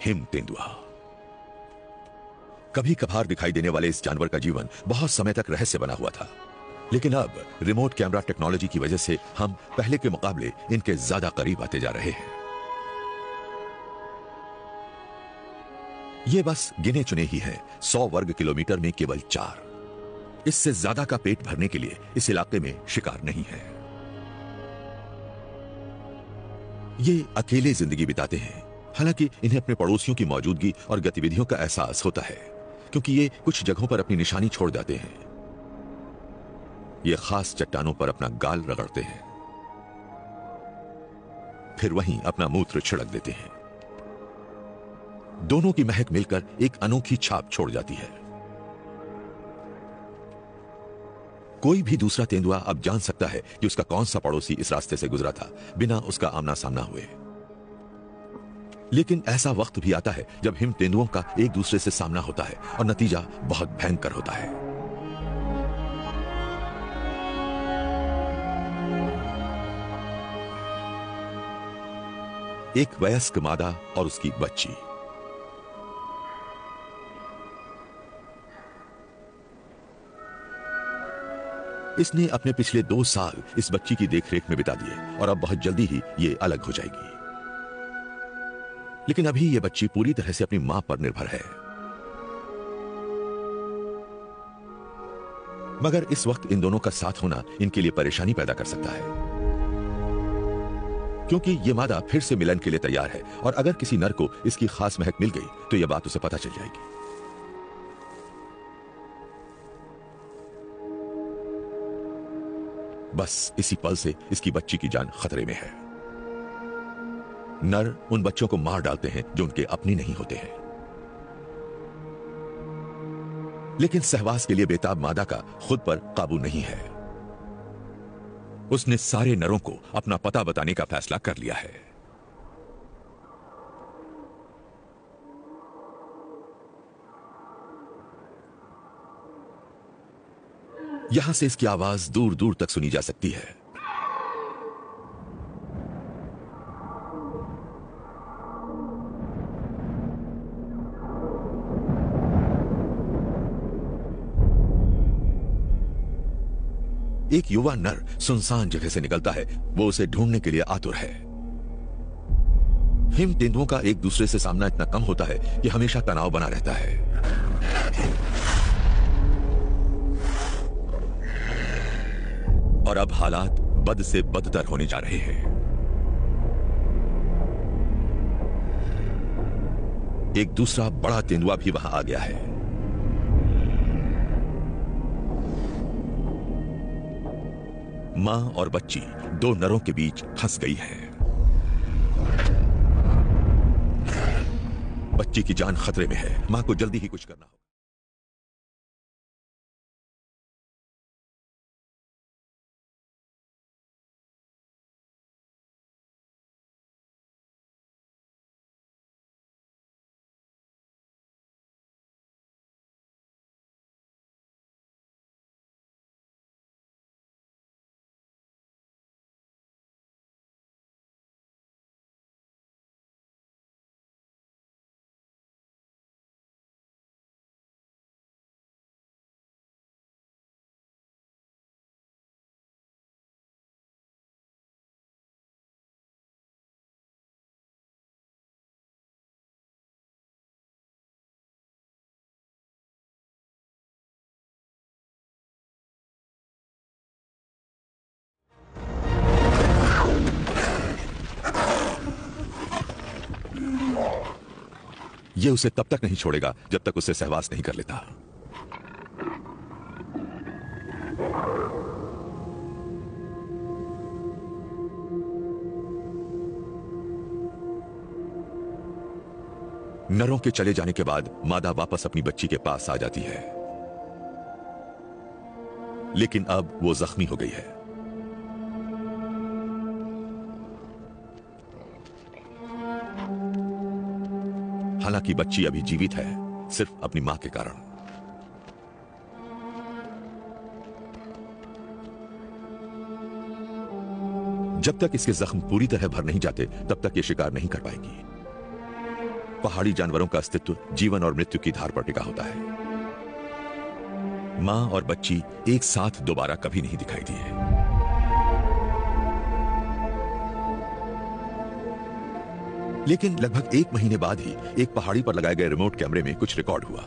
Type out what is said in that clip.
Him तेंदुआ। कभी कभार दिखाई देने वाले इस जानवर का जीवन बहुत समय तक रहस्य बना हुआ था, लेकिन अब रिमोट कैमरा टेक्नोलॉजी की वजह से हम पहले के मुकाबले इनके ज्यादा करीब आते जा रहे हैं। ये बस गिने चुने ही हैं, 100 वर्ग किलोमीटर में केवल 4। इससे ज्यादा का पेट भरने के लिए इस इलाके में शिकार नहीं है। ये अकेले जिंदगी बिताते हैं, हालांकि इन्हें अपने पड़ोसियों की मौजूदगी और गतिविधियों का एहसास होता है, क्योंकि ये कुछ जगहों पर अपनी निशानी छोड़ जाते हैं। ये खास चट्टानों पर अपना गाल रगड़ते हैं, फिर वहीं अपना मूत्र छिड़क देते हैं। दोनों की महक मिलकर एक अनोखी छाप छोड़ जाती है। कोई भी दूसरा तेंदुआ अब जान सकता है कि उसका कौन सा पड़ोसी इस रास्ते से गुजरा था, बिना उसका आमना सामना हुए। लेकिन ऐसा वक्त भी आता है जब हिम तेंदुओं का एक दूसरे से सामना होता है और नतीजा बहुत भयंकर होता है। एक वयस्क मादा और उसकी बच्ची। इसने अपने पिछले 2 साल इस बच्ची की देखरेख में बिता दिए और अब बहुत जल्दी ही ये अलग हो जाएगी। लेकिन अभी ये बच्ची पूरी तरह से अपनी मां पर निर्भर है। मगर इस वक्त इन दोनों का साथ होना इनके लिए परेशानी पैदा कर सकता है, क्योंकि ये मादा फिर से मिलन के लिए तैयार है और अगर किसी नर को इसकी खास महक मिल गई तो यह बात उसे पता चल जाएगी। बस इसी पल से इसकी बच्ची की जान खतरे में है। नर उन बच्चों को मार डालते हैं जो उनके अपने नहीं होते हैं, लेकिन सहवास के लिए बेताब मादा का खुद पर काबू नहीं है। उसने सारे नरों को अपना पता बताने का फैसला कर लिया है। यहां से इसकी आवाज दूर दूर तक सुनी जा सकती है। एक युवा नर सुनसान जगह से निकलता है, वो उसे ढूंढने के लिए आतुर है। हिम तेंदुओं का एक दूसरे से सामना इतना कम होता है कि हमेशा तनाव बना रहता है। और अब हालात बद से बदतर होने जा रहे हैं। एक दूसरा बड़ा तेंदुआ भी वहां आ गया है। मां और बच्ची 2 नरों के बीच फंस गई है। बच्ची की जान खतरे में है। मां को जल्दी ही कुछ करना होगा। ये उसे तब तक नहीं छोड़ेगा जब तक उससे सहवास नहीं कर लेता। नरों के चले जाने के बाद मादा वापस अपनी बच्ची के पास आ जाती है, लेकिन अब वो जख्मी हो गई है। हालांकि बच्ची अभी जीवित है, सिर्फ अपनी मां के कारण। जब तक इसके जख्म पूरी तरह भर नहीं जाते, तब तक ये शिकार नहीं कर पाएगी। पहाड़ी जानवरों का अस्तित्व जीवन और मृत्यु की धार पर टिका होता है। मां और बच्ची एक साथ दोबारा कभी नहीं दिखाई दिए। लेकिन लगभग 1 महीने बाद ही एक पहाड़ी पर लगाए गए रिमोट कैमरे में कुछ रिकॉर्ड हुआ।